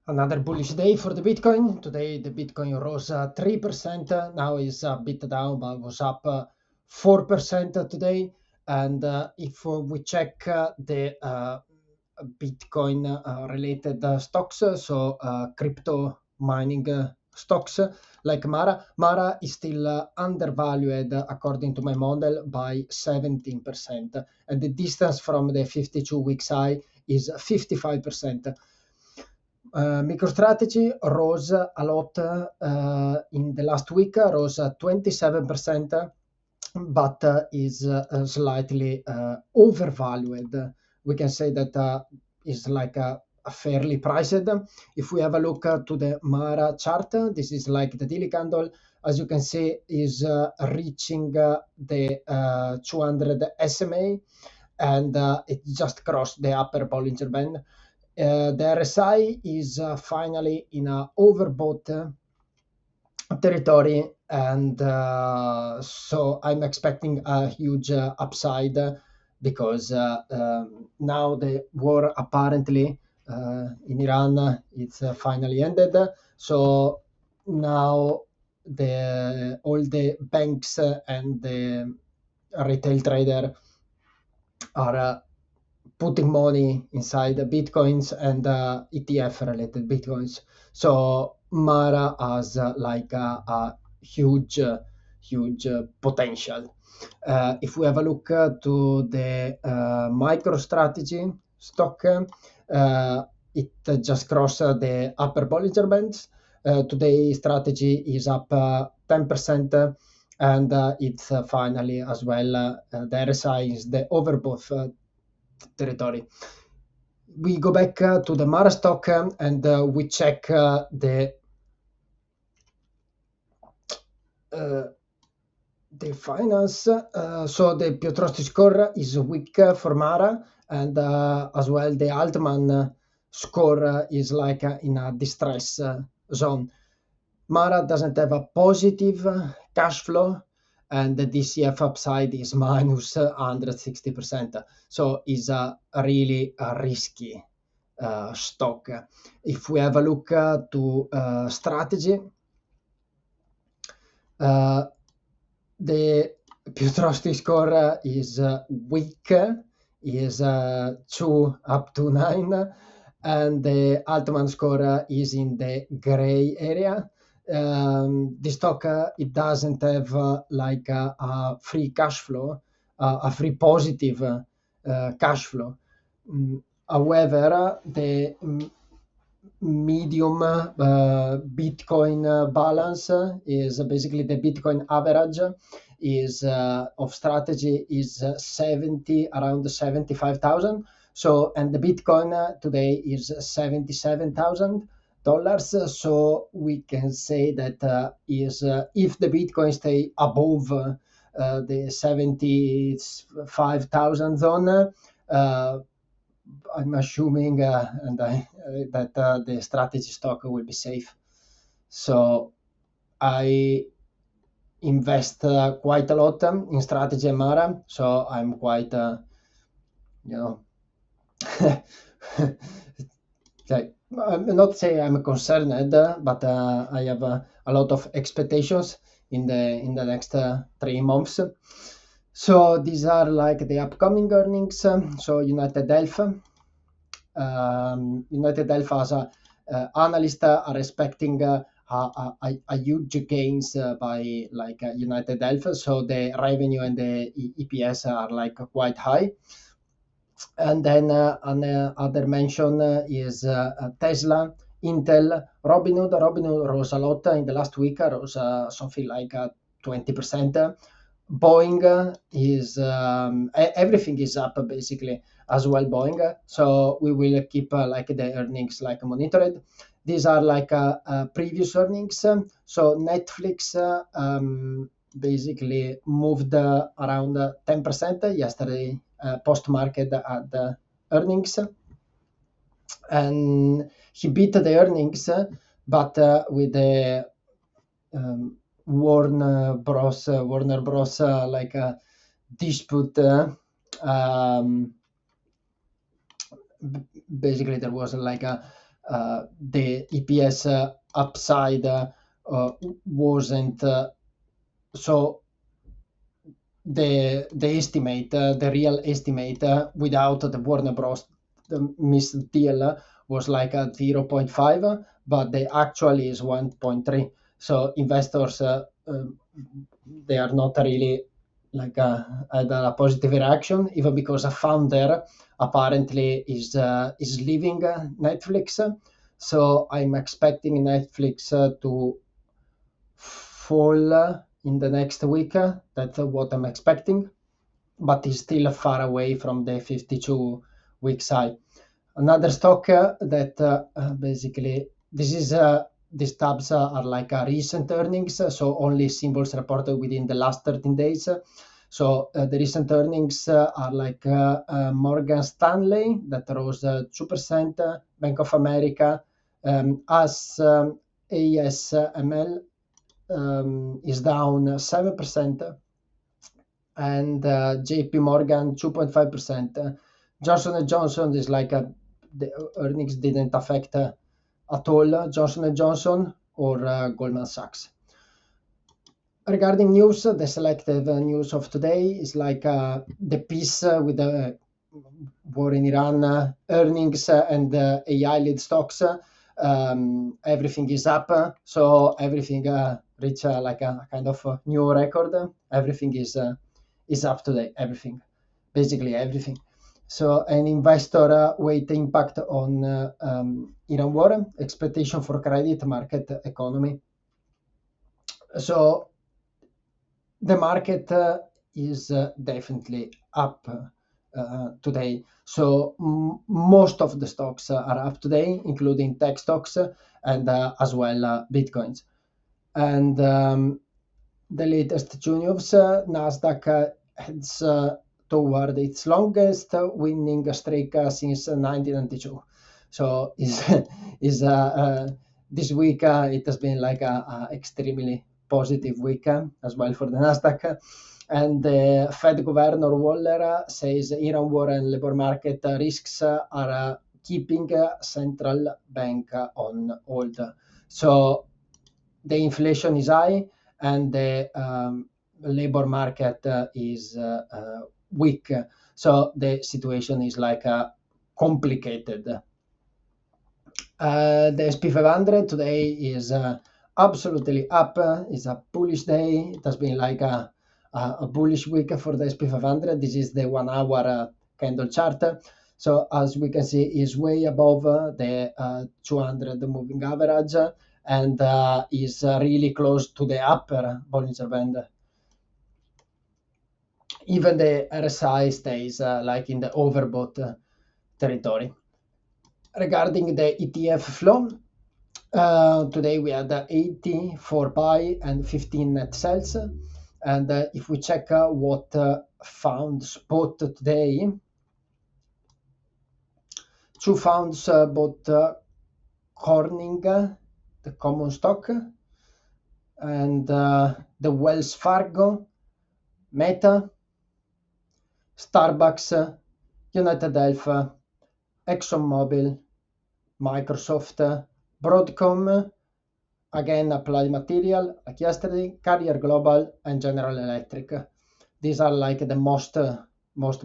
Another bullish day for the Bitcoin. Today the Bitcoin rose 3%. Now is a bit down, but was up 4% today. And if we check the Bitcoin related stocks, so crypto mining stocks like Mara is still undervalued according to my model by 17%. And the distance from the 52 weeks high is 55%. MicroStrategy rose a lot in the last week, rose 27%, but is slightly overvalued. We can say that is like a fairly priced. If we have a look to the Mara chart, this is like the daily candle. As you can see, is reaching the 200 SMA, and it just crossed the upper Bollinger Band. The RSI is finally in a overbought territory, and so I'm expecting a huge upside because now the war apparently in Iran it's finally ended. So now all the banks and the retail trader are putting money inside the bitcoins and ETF related bitcoins. So Mara has like a huge potential. If we have a look to the MicroStrategy stock, it just crossed the upper Bollinger Bands. Today strategy is up 10%, and it's finally as well the RSI is the overbought territory. We go back to the Mara stock and we check the finance. So the Piotrowski score is weak for Mara, and as well the Altman score is like in a distress zone. Mara doesn't have a positive cash flow, and the DCF upside is minus 160%. So is a really risky stock. If we have a look to strategy, the Piotrowski score is weak, is 2 up to 9, and the Altman score is in the gray area. The stock it doesn't have like a free cash flow, a free positive cash flow. However, the medium Bitcoin balance is basically the Bitcoin average is of strategy is around 75,000. So, and the Bitcoin today is $77,000. So we can say that is if the Bitcoin stay above the 75,000 zone, I'm assuming that the strategy stock will be safe. So I invest quite a lot in strategy and Mara. So I'm quite, like, I'm not saying I'm concerned, but I have a lot of expectations in the next 3 months. So these are like the upcoming earnings. So United Health as analysts are expecting a huge gains by like United Health. So the revenue and the EPS are like quite high. And then another mention is Tesla, Intel, Robinhood. Robinhood rose a lot in the last week, rose something like 20%. Boeing is everything is up basically as well. Boeing, so we will keep like the earnings like monitored. These are like previous earnings. So Netflix basically moved around 10% yesterday post market at the earnings, and he beat the earnings, but with the Warner Bros. Like a dispute. Basically, there was like a the EPS upside wasn't so the estimate, the real estimate without the Warner Bros. The missed deal was like a 0.5, but the actual is 1.3. So investors, they are not really like had a positive reaction, even because a founder apparently is leaving Netflix. So I'm expecting Netflix to fall in the next week. That's what I'm expecting, but is still far away from the 52 weeks high. Another stock that basically these tabs are like recent earnings, so only symbols reported within the last 13 days. So the recent earnings are like Morgan Stanley that rose 2%, Bank of America, ASML is down 7%, and JP Morgan 2.5%. Johnson & Johnson is like the earnings didn't affect at all Johnson & Johnson or Goldman Sachs. Regarding news, the selected news of today is like the piece with the war in Iran, earnings and AI lead stocks. Everything is up, so everything reached like a kind of new record. Everything is up today. Everything, basically everything. So an investor weight impact on Iran war, expectation for credit market economy. So the market is definitely up today. So most of the stocks are up today, including tech stocks and as well Bitcoins. And the latest June news, Nasdaq heads toward its longest winning streak since 1992. So is this week it has been like a extremely positive week as well for the Nasdaq. And the Fed Governor Waller says Iran war and labor market risks are keeping central bank on hold. So the inflation is high and the labor market is weak. So the situation is like complicated. The SP 500 today is absolutely up. It's a bullish day. It has been like a bullish week for the SP 500. This is the 1 hour candle chart. So as we can see, is way above the 200 moving average and is really close to the upper Bollinger Band. Even the RSI stays like in the overbought territory. Regarding the ETF flow, today we had 84 buy and 15 net sales. And if we check what found spot today, two funds bought Corning, the common stock, and the Wells Fargo, Meta, Starbucks, United Health, ExxonMobil, Microsoft, Broadcom, again Applied Material, like yesterday, Carrier Global, and General Electric. These are like the most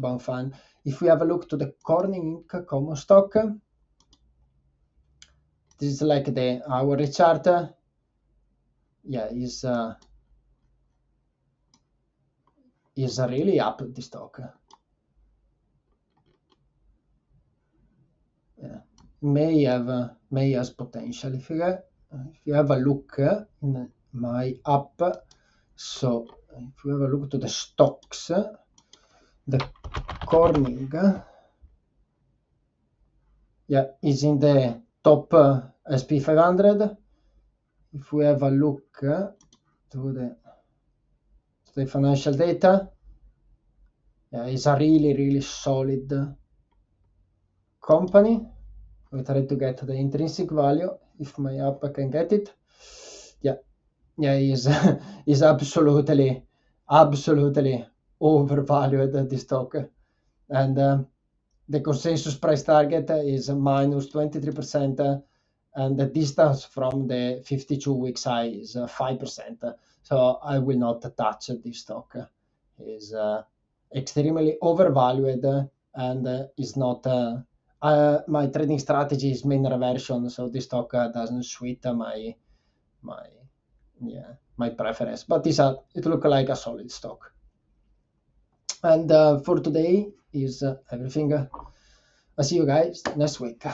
bound fund. If we have a look to the Corning Inc. common stock, this is like the hourly chart. Yeah, is really up the stock. Yeah, may has potential. If you have a look in my app, so if you have a look to the stocks, the Corning, yeah, is in the top SP 500. If we have a look to the financial data, yeah, it's a really solid company. We try to get the intrinsic value if my app can get it. Yeah, is absolutely overvalued the stock, and the consensus price target is minus 23%, and the distance from the 52 weeks high is 5%. So I will not touch this stock. Is extremely overvalued and is not. My trading strategy is mean reversion, so this stock doesn't suit my preference. But it looks like a solid stock. And for today is everything. I'll see you guys next week.